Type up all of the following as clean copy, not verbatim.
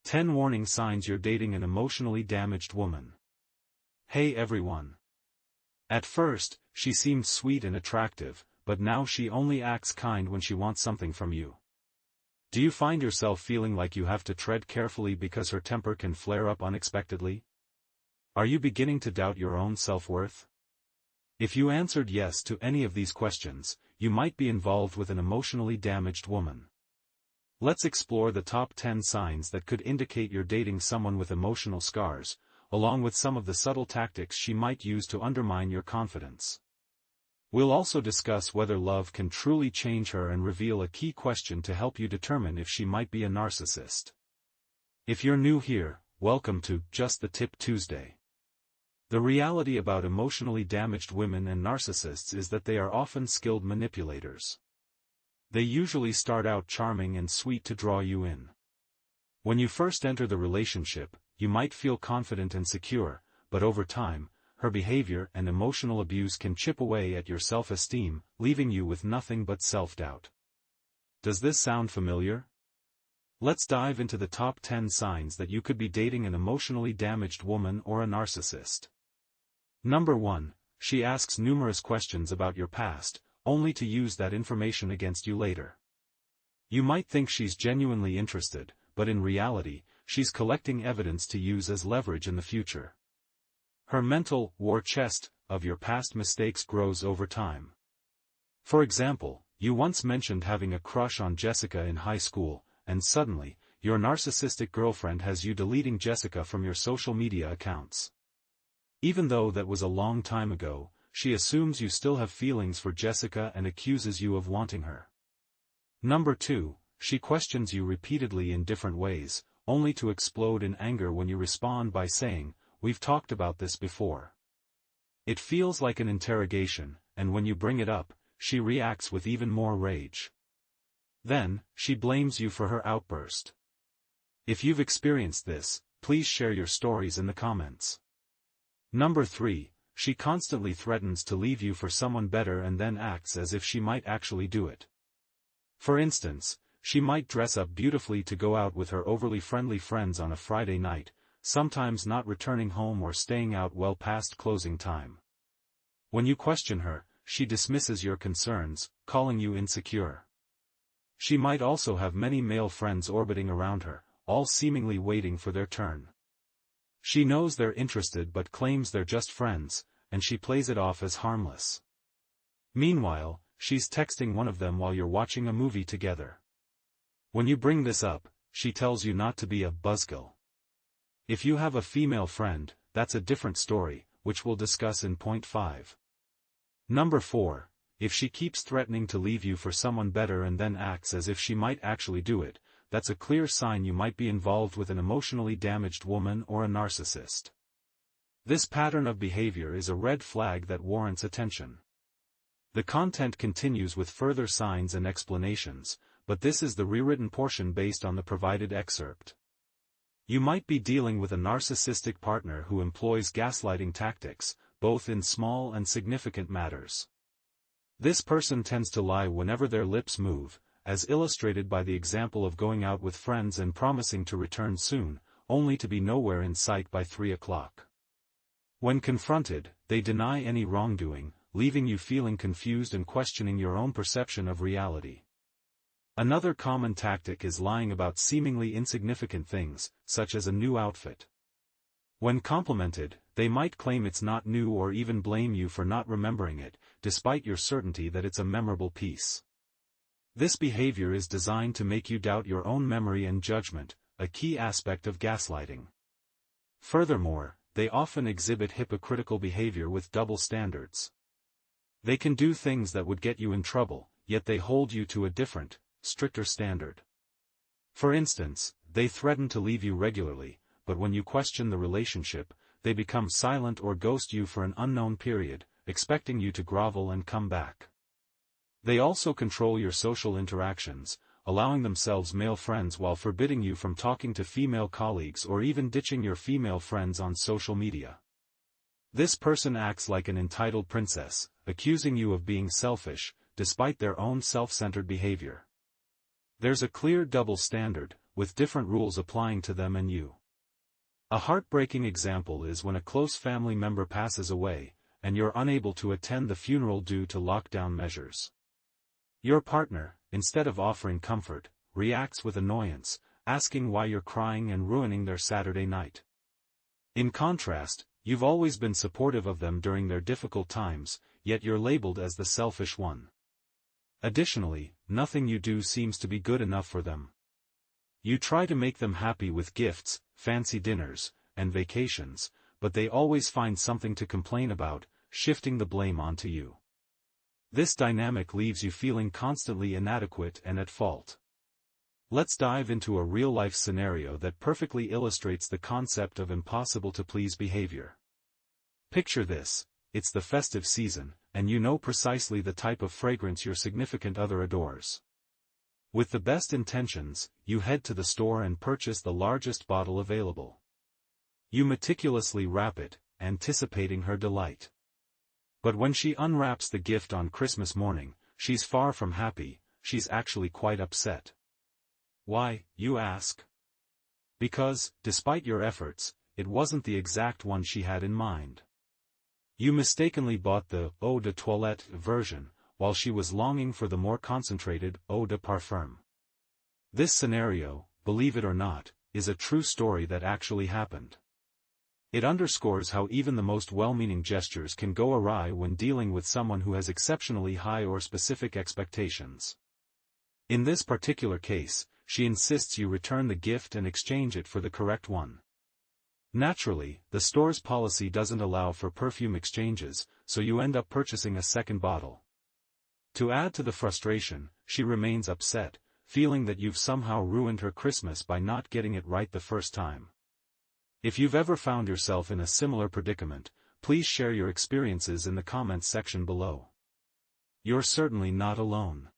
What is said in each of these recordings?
10 Warning Signs You're Dating an Emotionally Damaged Woman. Hey everyone. At first, she seemed sweet and attractive, but now she only acts kind when she wants something from you. Do you find yourself feeling like you have to tread carefully because her temper can flare up unexpectedly? Are you beginning to doubt your own self-worth? If you answered yes to any of these questions, you might be involved with an emotionally damaged woman. Let's explore the top 10 signs that could indicate you're dating someone with emotional scars, along with some of the subtle tactics she might use to undermine your confidence. We'll also discuss whether love can truly change her and reveal a key question to help you determine if she might be a narcissist. If you're new here, welcome to Just the Tip Tuesday. The reality about emotionally damaged women and narcissists is that they are often skilled manipulators. They usually start out charming and sweet to draw you in. When you first enter the relationship, you might feel confident and secure, but over time, her behavior and emotional abuse can chip away at your self-esteem, leaving you with nothing but self-doubt. Does this sound familiar? Let's dive into the top 10 signs that you could be dating an emotionally damaged woman or a narcissist. Number 1. She asks numerous questions about your past, only to use that information against you later. You might think she's genuinely interested, but in reality, she's collecting evidence to use as leverage in the future. Her mental war chest of your past mistakes grows over time. For example, you once mentioned having a crush on Jessica in high school, and suddenly, your narcissistic girlfriend has you deleting Jessica from your social media accounts. Even though that was a long time ago, she assumes you still have feelings for Jessica and accuses you of wanting her. Number 2, she questions you repeatedly in different ways, only to explode in anger when you respond by saying, "We've talked about this before." It feels like an interrogation, and when you bring it up, she reacts with even more rage. Then, she blames you for her outburst. If you've experienced this, please share your stories in the comments. Number 3, she constantly threatens to leave you for someone better and then acts as if she might actually do it. For instance, she might dress up beautifully to go out with her overly friendly friends on a Friday night, sometimes not returning home or staying out well past closing time. When you question her, she dismisses your concerns, calling you insecure. She might also have many male friends orbiting around her, all seemingly waiting for their turn. She knows they're interested but claims they're just friends, and she plays it off as harmless. Meanwhile, she's texting one of them while you're watching a movie together. When you bring this up, she tells you not to be a buzzkill. If you have a female friend, that's a different story, which we'll discuss in point 5. Number 4, if she keeps threatening to leave you for someone better and then acts as if she might actually do it, that's a clear sign you might be involved with an emotionally damaged woman or a narcissist. This pattern of behavior is a red flag that warrants attention. The content continues with further signs and explanations, but this is the rewritten portion based on the provided excerpt. You might be dealing with a narcissistic partner who employs gaslighting tactics, both in small and significant matters. This person tends to lie whenever their lips move, as illustrated by the example of going out with friends and promising to return soon, only to be nowhere in sight by 3 o'clock. When confronted, they deny any wrongdoing, leaving you feeling confused and questioning your own perception of reality. Another common tactic is lying about seemingly insignificant things, such as a new outfit. When complimented, they might claim it's not new or even blame you for not remembering it, despite your certainty that it's a memorable piece. This behavior is designed to make you doubt your own memory and judgment, a key aspect of gaslighting. Furthermore, they often exhibit hypocritical behavior with double standards. They can do things that would get you in trouble, yet they hold you to a different, stricter standard. For instance, they threaten to leave you regularly, but when you question the relationship, they become silent or ghost you for an unknown period, expecting you to grovel and come back. They also control your social interactions, allowing themselves male friends while forbidding you from talking to female colleagues or even ditching your female friends on social media. This person acts like an entitled princess, accusing you of being selfish, despite their own self-centered behavior. There's a clear double standard. with different rules applying to them and you. A heartbreaking example is when a close family member passes away, and you're unable to attend the funeral due to lockdown measures. Your partner, instead of offering comfort, reacts with annoyance, asking why you're crying and ruining their Saturday night. In contrast, you've always been supportive of them during their difficult times, yet you're labeled as the selfish one. Additionally, nothing you do seems to be good enough for them. You try to make them happy with gifts, fancy dinners, and vacations, but they always find something to complain about, shifting the blame onto you. This dynamic leaves you feeling constantly inadequate and at fault. Let's dive into a real-life scenario that perfectly illustrates the concept of impossible-to-please behavior. Picture this: it's the festive season, and you know precisely the type of fragrance your significant other adores. With the best intentions, you head to the store and purchase the largest bottle available. You meticulously wrap it, anticipating her delight. But when she unwraps the gift on Christmas morning, she's far from happy, she's actually quite upset. Why, you ask? Because, despite your efforts, it wasn't the exact one she had in mind. You mistakenly bought the eau de toilette version, while she was longing for the more concentrated eau de parfum. This scenario, believe it or not, is a true story that actually happened. It underscores how even the most well-meaning gestures can go awry when dealing with someone who has exceptionally high or specific expectations. In this particular case, she insists you return the gift and exchange it for the correct one. Naturally, the store's policy doesn't allow for perfume exchanges, so you end up purchasing a second bottle. To add to the frustration, she remains upset, feeling that you've somehow ruined her Christmas by not getting it right the first time. If you've ever found yourself in a similar predicament, please share your experiences in the comments section below. You're certainly not alone.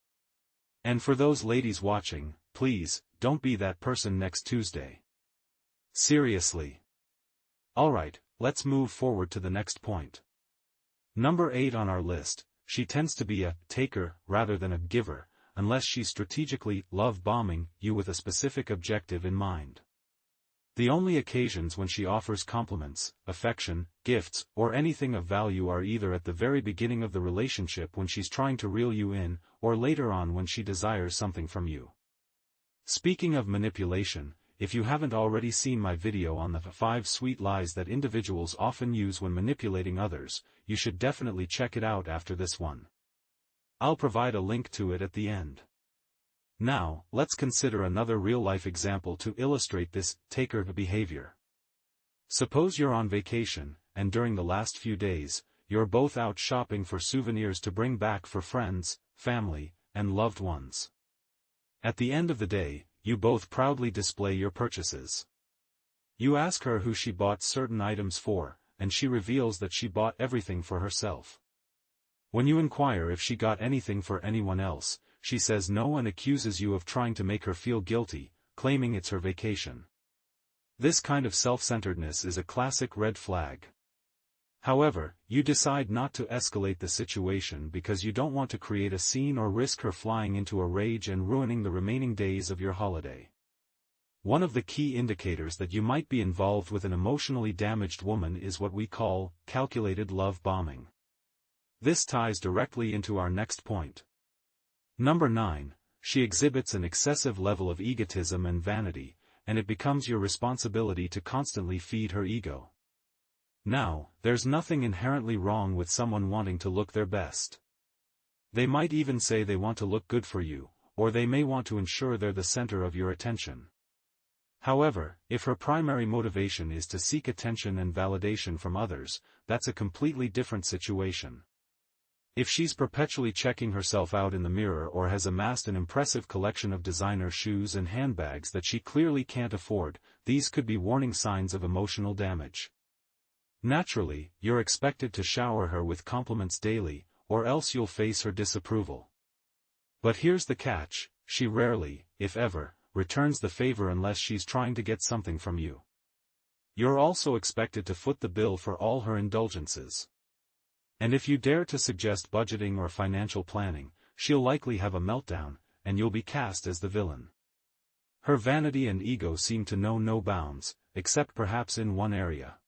And for those ladies watching, please, don't be that person next Tuesday. Seriously. Alright, let's move forward to the next point. Number 8 on our list, she tends to be a taker rather than a giver, unless she's strategically love-bombing you with a specific objective in mind. The only occasions when she offers compliments, affection, gifts, or anything of value are either at the very beginning of the relationship when she's trying to reel you in, or later on when she desires something from you. Speaking of manipulation, if you haven't already seen my video on the 5 sweet lies that individuals often use when manipulating others, you should definitely check it out after this one. I'll provide a link to it at the end. Now, let's consider another real-life example to illustrate this taker behavior. Suppose you're on vacation, and during the last few days, you're both out shopping for souvenirs to bring back for friends, family, and loved ones. At the end of the day, you both proudly display your purchases. You ask her who she bought certain items for, and she reveals that she bought everything for herself. When you inquire if she got anything for anyone else, she says no and accuses you of trying to make her feel guilty, claiming it's her vacation. This kind of self-centeredness is a classic red flag. However, you decide not to escalate the situation because you don't want to create a scene or risk her flying into a rage and ruining the remaining days of your holiday. One of the key indicators that you might be involved with an emotionally damaged woman is what we call calculated love bombing. This ties directly into our next point. Number 9, she exhibits an excessive level of egotism and vanity, and it becomes your responsibility to constantly feed her ego. Now, there's nothing inherently wrong with someone wanting to look their best. They might even say they want to look good for you, or they may want to ensure they're the center of your attention. However, if her primary motivation is to seek attention and validation from others, that's a completely different situation. If she's perpetually checking herself out in the mirror or has amassed an impressive collection of designer shoes and handbags that she clearly can't afford, these could be warning signs of emotional damage. Naturally, you're expected to shower her with compliments daily, or else you'll face her disapproval. But here's the catch, she rarely, if ever, returns the favor unless she's trying to get something from you. You're also expected to foot the bill for all her indulgences. And if you dare to suggest budgeting or financial planning, she'll likely have a meltdown, and you'll be cast as the villain. Her vanity and ego seem to know no bounds, except perhaps in one area.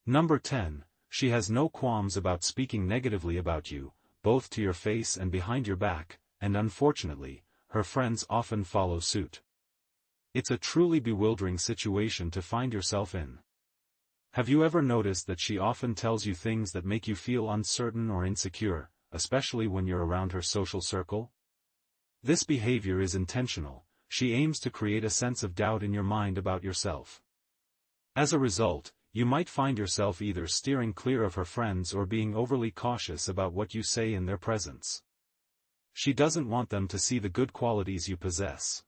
Number 10. She has no qualms about speaking negatively about you, both to your face and behind your back, and unfortunately, her friends often follow suit. It's a truly bewildering situation to find yourself in. Have you ever noticed that she often tells you things that make you feel uncertain or insecure, especially when you're around her social circle? This behavior is intentional. She aims to create a sense of doubt in your mind about yourself. As a result, you might find yourself either steering clear of her friends or being overly cautious about what you say in their presence. She doesn't want them to see the good qualities you possess.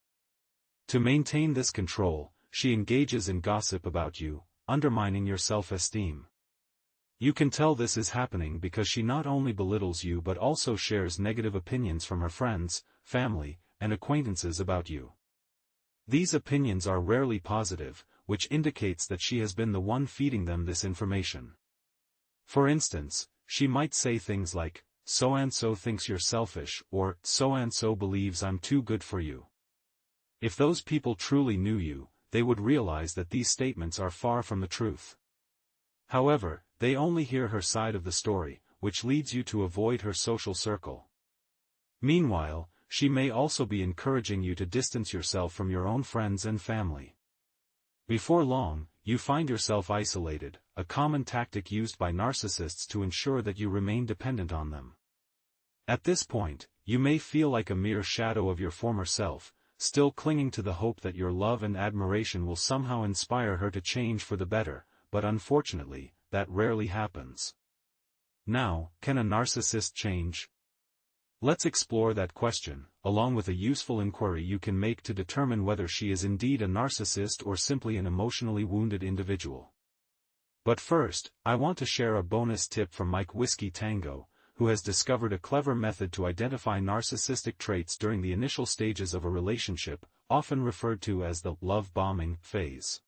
To maintain this control, she engages in gossip about you, undermining your self-esteem. You can tell this is happening because she not only belittles you but also shares negative opinions from her friends, family, and acquaintances about you. These opinions are rarely positive, which indicates that she has been the one feeding them this information. For instance, she might say things like, "So-and-so thinks you're selfish," or "So-and-so believes I'm too good for you." If those people truly knew you, they would realize that these statements are far from the truth. However, they only hear her side of the story, which leads you to avoid her social circle. Meanwhile, she may also be encouraging you to distance yourself from your own friends and family. Before long, you find yourself isolated, a common tactic used by narcissists to ensure that you remain dependent on them. At this point, you may feel like a mere shadow of your former self, still clinging to the hope that your love and admiration will somehow inspire her to change for the better, but unfortunately, that rarely happens. Now, can a narcissist change? Let's explore that question, along with a useful inquiry you can make to determine whether she is indeed a narcissist or simply an emotionally wounded individual. But first, I want to share a bonus tip from Mike Whiskey Tango, who has discovered a clever method to identify narcissistic traits during the initial stages of a relationship, often referred to as the love bombing phase.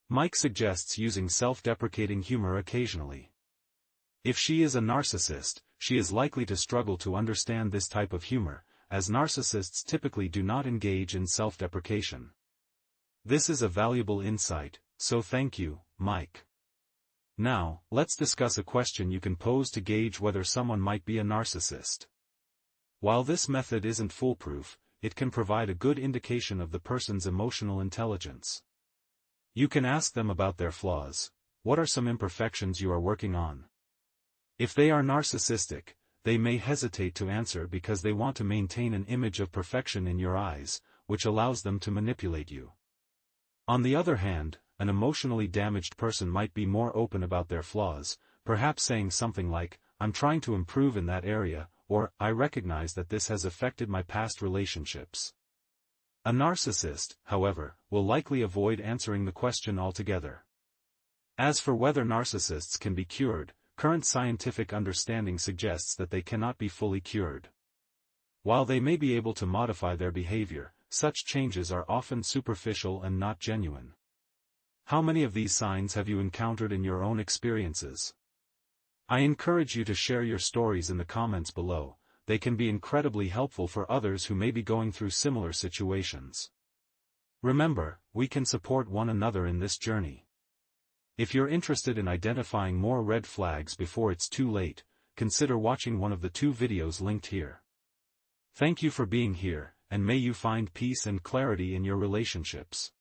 Mike suggests using self-deprecating humor occasionally. If she is a narcissist, she is likely to struggle to understand this type of humor, as narcissists typically do not engage in self-deprecation. This is a valuable insight, so thank you, Mike. Now, let's discuss a question you can pose to gauge whether someone might be a narcissist. While this method isn't foolproof, it can provide a good indication of the person's emotional intelligence. You can ask them about their flaws. What are some imperfections you are working on? If they are narcissistic, they may hesitate to answer because they want to maintain an image of perfection in your eyes, which allows them to manipulate you. On the other hand, an emotionally damaged person might be more open about their flaws, perhaps saying something like, "I'm trying to improve in that area," or "I recognize that this has affected my past relationships." A narcissist, however, will likely avoid answering the question altogether. As for whether narcissists can be cured, current scientific understanding suggests that they cannot be fully cured. While they may be able to modify their behavior, such changes are often superficial and not genuine. How many of these signs have you encountered in your own experiences? I encourage you to share your stories in the comments below. They can be incredibly helpful for others who may be going through similar situations. Remember, we can support one another in this journey. If you're interested in identifying more red flags before it's too late, consider watching one of the 2 videos linked here. Thank you for being here, and may you find peace and clarity in your relationships.